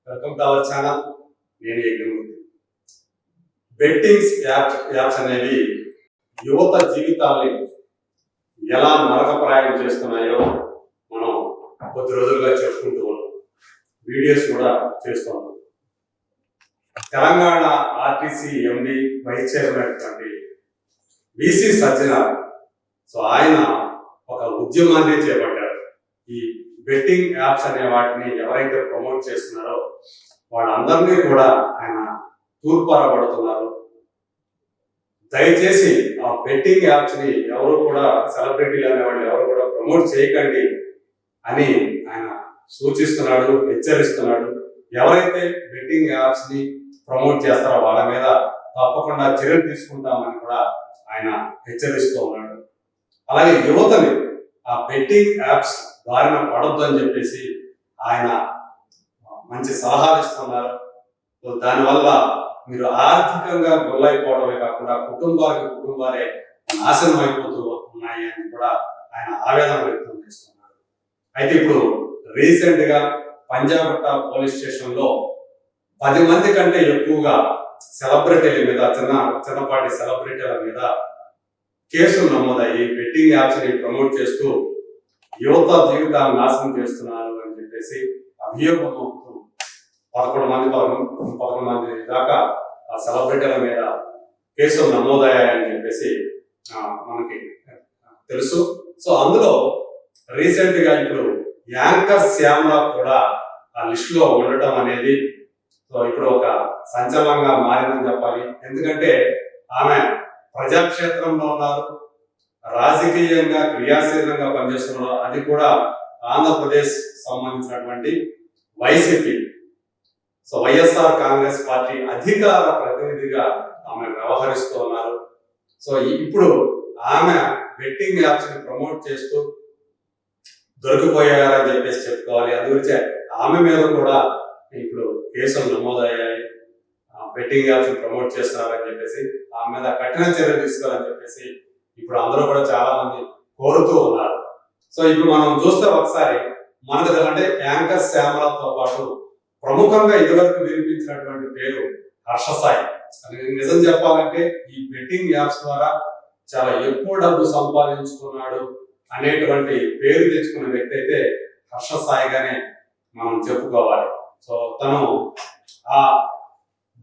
Welcome to our channel. నేను Yagnamurthy. Bettings apps అనేవి యువత జీవితాల్ని ఎలా నరకప్రాయం చేస్తున్నాయో మనం కొద్ది రోజులుగా చెప్పుకుంటూ ఉన్నాం, వీడియోస్ కూడా చేస్తూ ఉన్నాం. Telangana RTC MD vice chairman VC Sajjanar, so ఆయన ఒక ఉద్యమాన్ని చేపట్టారు. ఈ బెట్టింగ్ యాప్స్ అనే వాటిని ఎవరైతే ప్రమోట్ చేస్తున్నారో వాళ్ళందరినీ కూడా ఆయన తూర్పారబడుతున్నారు. దయచేసి ఆ బెట్టింగ్ యాప్స్ ని ఎవరు కూడా, సెలబ్రిటీలు అనేవాళ్ళు ఎవరు కూడా ప్రమోట్ చేయకండి అని ఆయన సూచిస్తున్నాడు, హెచ్చరిస్తున్నాడు. ఎవరైతే బెట్టింగ్ యాప్స్ ని ప్రమోట్ చేస్తారో వాళ్ళ మీద తప్పకుండా చర్యలు తీసుకుంటామని కూడా ఆయన హెచ్చరిస్తూ ఉన్నాడు. అలాగే యువతని ఆ బెట్టింగ్ యాప్స్ బారిన పడొద్దు అని చెప్పేసి ఆయన మంచి సలహాలు ఇస్తున్నారు. దానివల్ల మీరు ఆర్థికంగా గొల్లైపోవడమే కాకుండా కుటుంబాలే నాశనం అయిపోతూ ఉన్నాయి అని కూడా ఆయన ఆవేదన వ్యక్తం చేస్తున్నారు. అయితే ఇప్పుడు రీసెంట్ గా పంజాగుట్ట పోలీస్ స్టేషన్ లో 10 మంది కంటే ఎక్కువగా సెలబ్రిటీల మీద, చిన్నపాటి సెలబ్రిటీల మీద కేసులు నమోదయ్యి బెట్టింగ్ యాప్స్ ని ప్రమోట్ చేస్తూ యువత జీవితాలను నాశనం చేస్తున్నారు అని చెప్పేసి అభియోగం మోపుతూ 11 మంది దాకా ఆ సెలబ్రిటీల మీద కేసులు నమోదయ్యాయని చెప్పేసి మనకి తెలుసు. సో అందులో రీసెంట్ గా ఇప్పుడు యాంకర్ శ్యామల కూడా ఆ లిస్ట్ లో ఉండటం అనేది సో ఇప్పుడు ఒక సంచలనంగా మారిందని చెప్పాలి. ఎందుకంటే ఆమె ప్రజాక్షేత్రంలో ఉన్నారు, రాజకీయంగా క్రియాశీలంగా పనిచేస్తున్నారు. అది కూడా ఆంధ్రప్రదేశ్ సంబంధించినటువంటి YCP, so YSR Congress party అధికార ప్రతినిధిగా ఆమె వ్యవహరిస్తూ ఉన్నారు. సో ఇప్పుడు ఆమె బెట్టింగ్ యాప్స్ ని ప్రమోట్ చేస్తూ దొరికిపోయారని చెప్పేసి చెప్పుకోవాలి. అందుగురించే ఆమె మీద కూడా ఇప్పుడు కేసులు నమోదయ్యాయి. బెట్టింగ్ యాప్స్ ప్రమోట్ చేస్తున్నారని చెప్పేసి ఆమె మీద కఠిన చర్యలు తీసుకోవాలని చెప్పేసి ఇప్పుడు అందరూ కూడా చాలా మంది కోరుతూ ఉన్నారు. సో ఇప్పుడు మనం చూస్తే ఒకసారి మనకు అంటే యాంకర్ శ్యామలతో పాటు ప్రముఖంగా ఇదివరకు వినిపించినటువంటి పేరు హర్ష సాయి. నిజం చెప్పాలంటే ఈ బెట్టింగ్ యాప్స్ ద్వారా చాలా ఎక్కువ డబ్బు సంపాదించుకున్నాడు అనేటువంటి పేరు తెచ్చుకున్న వ్యక్తి అయితే హర్ష సాయిగానే మనం చెప్పుకోవాలి. సో తను ఆ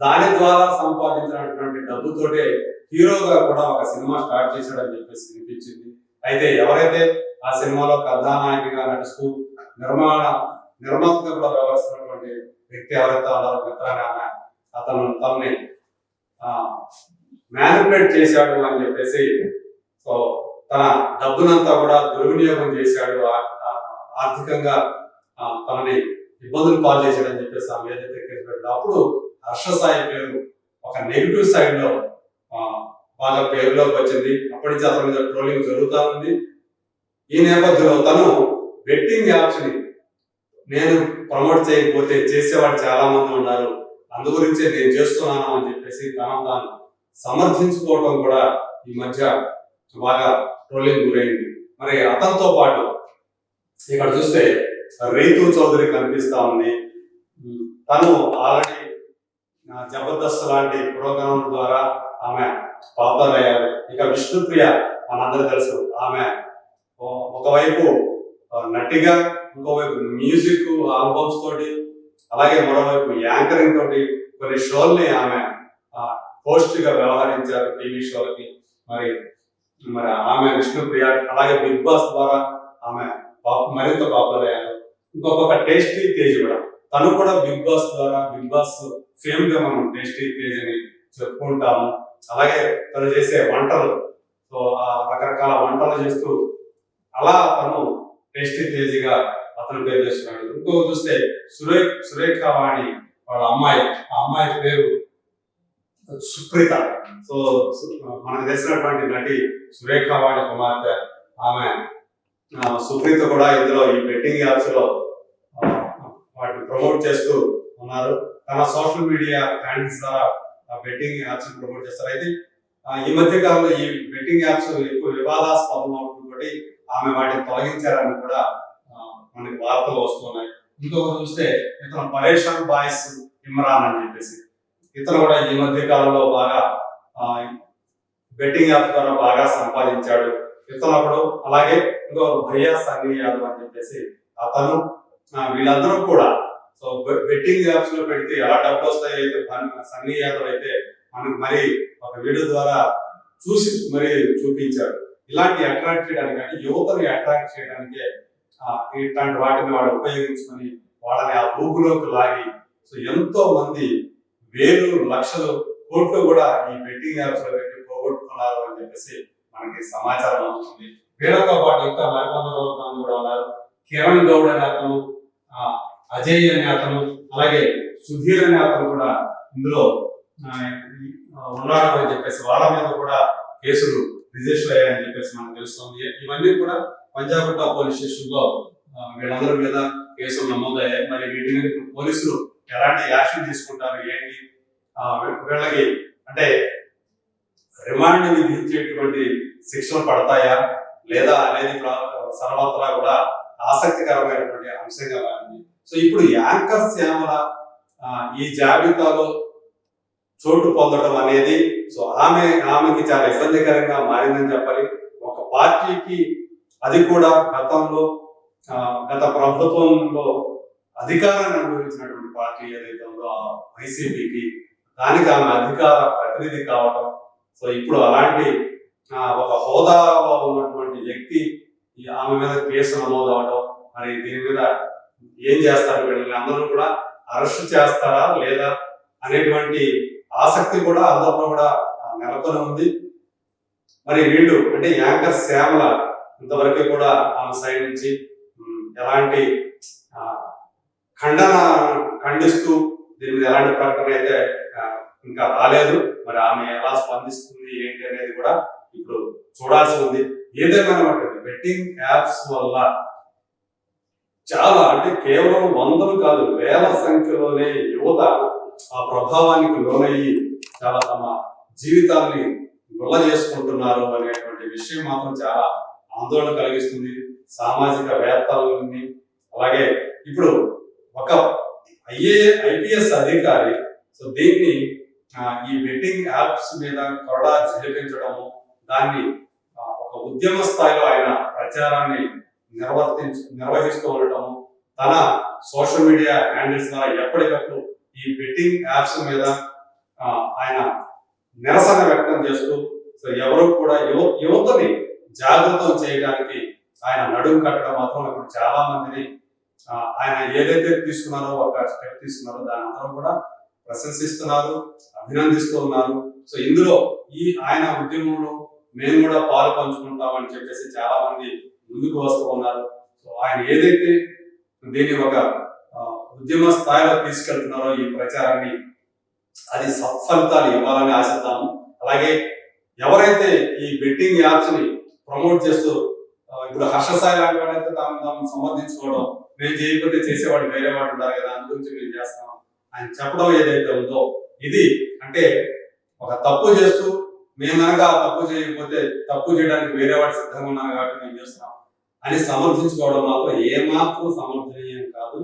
దాని ద్వారా సంపాదించినటువంటి డబ్బుతోటే హీరోగా కూడా ఒక సినిమా స్టార్ట్ చేశాడని చెప్పేసి వినిపించింది. అయితే ఎవరైతే ఆ సినిమాలో కథానాయకిగా నడుస్తూ నిర్మాతగా కూడా వ్యవహరిస్తున్నటువంటి వ్యక్తి ఎవరైతే ఉన్నారో మిత్రాన్ని అతను తనని మ్యానిపులేట్ చేశాడు అని చెప్పేసి, సో తన డబ్బునంతా కూడా దుర్వినియోగం చేశాడు, ఆర్థికంగా తనని ఇబ్బందులు పాలు చేశాడని చెప్పేసి ఆమె ఏదైతే కేసు పెట్టాడో అప్పుడు హర్ష సాయి పేరు ఒక నెగిటివ్ సైడ్ లో బాగా పేరులోకి వచ్చింది. అప్పటి నుంచి అతని మీద ట్రోలింగ్ జరుగుతూ ఉంది. ఈ నేపథ్యంలో తను బెట్టింగ్ యాప్స్ ని నేను ప్రమోట్ చేయకపోతే చేసేవాడు చాలా మంది ఉన్నారు, అందు గురించే నేను చేస్తున్నాను అని చెప్పేసి తాను సమర్థించుకోవడం కూడా ఈ మధ్య బాగా ట్రోలింగ్ గురైంది. మరి అతనితో పాటు ఇక్కడ చూస్తే రీతు చౌదరి కనిపిస్తా ఉంది. తను ఆల్రెడీ జబర్దస్త్ లాంటి ప్రోగ్రాం ద్వారా ఆమె పాపులర్ అయ్యారు. ఇక విష్ణుప్రియ మనందరూ తెలుసు, ఆమె ఒకవైపు నటిగా, ఇంకోవైపు మ్యూజిక్ ఆల్బమ్స్ తోటి, అలాగే మరోవైపు యాంకరింగ్ తోటి కొన్ని షోల్ని ఆమె హోస్ట్ గా వ్యవహరించారు టీవీ షోలకి. మరి ఆమె విష్ణుప్రియ అలాగే బిగ్ బాస్ ద్వారా ఆమె మరింత పాపులర్ అయ్యారు. ఇంకొక టేస్టీ తేజ్ కూడా, తను కూడా బిగ్ బాస్ ద్వారా, బిగ్ బాస్ ఫేమ్ గా మనం టేస్టీ తేజ్ అని చెప్పుకుంటాము. అలాగే తను చేసే వంటలు, సో రకరకాల వంటలు చేస్తూ అలా తను టేస్టీ తేజ్గా అతను పేరు చేస్తున్నాడు. ఇంకో చూస్తే సురేఖవాణి వాళ్ళ అమ్మాయి, ఆ అమ్మాయి పేరు సుప్రీత. సో మనకు తెలిసినటువంటి నటి సురేఖవాణి కుమార్తె ఆమె సుప్రీత కూడా ఇందులో ఈ బెట్టింగ్ యాప్స్ లో వాటిని ప్రమోట్ చేస్తూ ఉన్నారు. తన సోషల్ మీడియా హ్యాండిల్స్ ద్వారా బెట్టింగ్ యాప్స్ ప్రమోట్ చేస్తారు. అయితే ఈ మధ్య కాలంలో ఈ బెట్టింగ్ యాప్స్ ఎక్కువ వివాదాస్పదం అవడంతో ఆమె వాటిని తొలగించారని కూడా మనకి వార్తలు వస్తున్నాయి. ఇంకొకరు చూస్తే ఇతను పరేషాన్ బాయ్స్ ఇమ్రాన్ అని చెప్పేసి ఇతను కూడా ఈ మధ్య కాలంలో బాగా బెట్టింగ్ యాప్ ద్వారా బాగా సంపాదించాడు ఇతను ఒకడు. అలాగే ఇంకో భయ్యా సన్నీ యాదవ్ అని చెప్పేసి అతను, వీళ్ళందరూ కూడా సో బెట్టింగ్ యాప్స్ లో పెడితే ఎలా డబ్బులు వస్తాయి అయితే సన్నీ యాదవ్ అయితే మనకు మరి ఒక వీడియో ద్వారా చూసి మరి చూపించాడు. ఇలాంటి అట్రాక్ట్ చేయడానికి అంటే యువతని అట్రాక్ట్ చేయడానికే ఇట్లాంటి వాటిని వాడు ఉపయోగించుకొని వాళ్ళని ఆ ఊపులోకి లాగి సో ఎంతో మంది వేలు లక్షలు కోట్లు కూడా ఈ బెట్టింగ్ యాప్స్ లో పెట్టి పోగొట్టుకున్నారు అని చెప్పేసి మనకి సమాచారం అవుతుంది. వీళ్ళతో పాటు ఇంకా మరికొంతమంది కూడా ఉన్నారు. కిరణ్ గౌడ్ అనే అతను, అజయ్ అనే అతను, అలాగే సుధీర్ అనే అతను కూడా ఇందులో ఉన్నాడు అని చెప్పేసి వాళ్ళ మీద కూడా కేసులు రిజిస్టర్ అయ్యాయని చెప్పేసి మనకు తెలుస్తుంది. ఇవన్నీ కూడా పంజాగుట్ట పోలీస్ స్టేషన్ లో వీళ్ళందరి మీద కేసులు నమోదయ్యాయి. మరి వీటి మీద పోలీసులు ఎలాంటి యాక్షన్ తీసుకుంటారు ఏంటి, వీళ్ళకి అంటే రిమాండ్ విధించేటువంటి శిక్షలు పడతాయా లేదా అనేది సర్వత్రా కూడా ఆసక్తికరమైనటువంటి అంశంగా మారింది. సో ఇప్పుడు యాంకర్ శ్యామల ఈ జాబితాలో చోటు పొందడం అనేది సో ఆమెకి చాలా ఇబ్బందికరంగా మారిందని చెప్పాలి. ఒక పార్టీకి, అది కూడా గత ప్రభుత్వంలో అధికారాన్ని అనుభవించినటువంటి పార్టీ ఏదైతే ఉందో వైసీపీకి, దానికి ఆమె అధికార ప్రతినిధి కావడం. సో ఇప్పుడు అలాంటి ఒక హోదాలో ఉన్నటువంటి వ్యక్తి ఆమె మీద కేసు నమోదు అవడం, మరి దీని మీద ఏం చేస్తారు, వీళ్ళని అందరూ కూడా అరెస్ట్ చేస్తారా లేదా అనేటువంటి ఆసక్తి కూడా అందరిలో కూడా నెలకొని ఉంది. మరి వీళ్ళు అంటే యాంకర్ శ్యామల ఇంతవరకు కూడా ఆమె సైడ్ నుంచి ఎలాంటి ఖండిస్తూ దీని మీద ఎలాంటి ప్రకటన అయితే ఇంకా రాలేదు. మరి ఆమె ఎలా స్పందిస్తుంది ఏంటి అనేది కూడా ఇప్పుడు చూడాల్సి ఉంది. ఏదేమైనా బెట్టింగ్ యాప్స్ వల్ల చాలా అంటే కేవలం వందలు కాదు వేల సంఖ్యలోనే యువత ఆ ప్రభావానికి లోనయ్యి చాలా తమ జీవితాన్ని గుల్ల చేసుకుంటున్నారు అనేటువంటి విషయం మాత్రం చాలా ఆందోళన కలిగిస్తుంది సామాజిక వేత్తలని. అలాగే ఇప్పుడు ఒక ఐపీఎస్ అధికారి సో దీన్ని ఈ బెట్టింగ్ యాప్స్ మీద కొరడా జరిపించడము, దాన్ని ఒక ఉద్యమ స్థాయిలో ఆయన ప్రచారాన్ని నిర్వహిస్తూ ఉండటము, తన సోషల్ మీడియా హ్యాండిల్స్ ద్వారా ఎప్పటికప్పుడు ఈ బెట్టింగ్ యాప్స్ మీద ఆయన నిరసన వ్యక్తం చేస్తూ సో ఎవరు కూడా యువతని జాగృతం చేయడానికి ఆయన నడుము కట్టడం మాత్రం ఇప్పుడు చాలా మందిని ఆయన ఏదైతే తీసుకున్నారో ఒక స్టెప్ తీసుకున్నారో దాని అందరూ కూడా ప్రశంసిస్తున్నారు, అభినందిస్తూ ఉన్నారు. సో ఇందులో ఆయన ఉద్యమంలో మేము కూడా పాలు పంచుకుంటామని చెప్పేసి చాలా మంది ముందుకు వస్తూ ఉన్నారు. సో ఆయన ఏదైతే దీన్ని ఒక ఉద్యమ స్థాయిలో తీసుకెళ్తున్నారో ఈ ప్రచారాన్ని, అది సత్ఫలితాలు ఇవ్వాలని ఆశిద్దాము. అలాగే ఎవరైతే ఈ బెట్టింగ్ యాప్స్ ని ప్రమోట్ చేస్తూ ఇప్పుడు హర్షసాయి లాంటి వాడైతే తాము సమర్థించుకోవడం, మేము చేయకపోతే చేసేవాడు వేరే వాడు ఉంటారు కదా, అందు గురించి మేము చేస్తున్నాం అని చెప్పడం ఏదైతే ఉందో, ఇది అంటే ఒక తప్పు చేస్తూ మేము కనుక ఆ తప్పు చేయకపోతే తప్పు చేయడానికి వేరే వాడు సిద్ధంగా ఉన్నారు కాబట్టి మేము చేస్తున్నాం అని సమర్థించుకోవడం మాత్రం ఏమాత్రం సమర్థనీయం కాదు.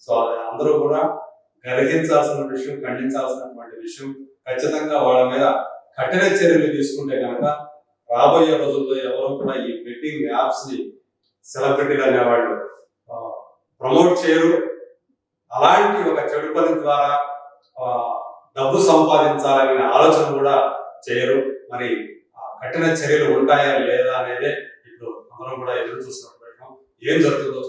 సో అది అందరూ కూడా గ్రహించాల్సిన విషయం, ఖండించాల్సినటువంటి విషయం. ఖచ్చితంగా వాళ్ళ మీద కఠిన చర్యలు తీసుకుంటే కనుక రాబోయే రోజుల్లో ఎవరు కూడా ఈ బెట్టింగ్ యాప్స్ ని సెలబ్రిటీలు అనేవాళ్ళు ప్రమోట్ చేయరు. అలాంటి ఒక చెడు పని ద్వారా డబ్బు సంపాదించాలనే ఆలోచన కూడా చేయరు. మరి కఠిన చర్యలు ఉంటాయా లేదా అనేది ఇప్పుడు అందరం కూడా ఎదురు చూస్తున్నట్టు ఏం జరుగుతుందో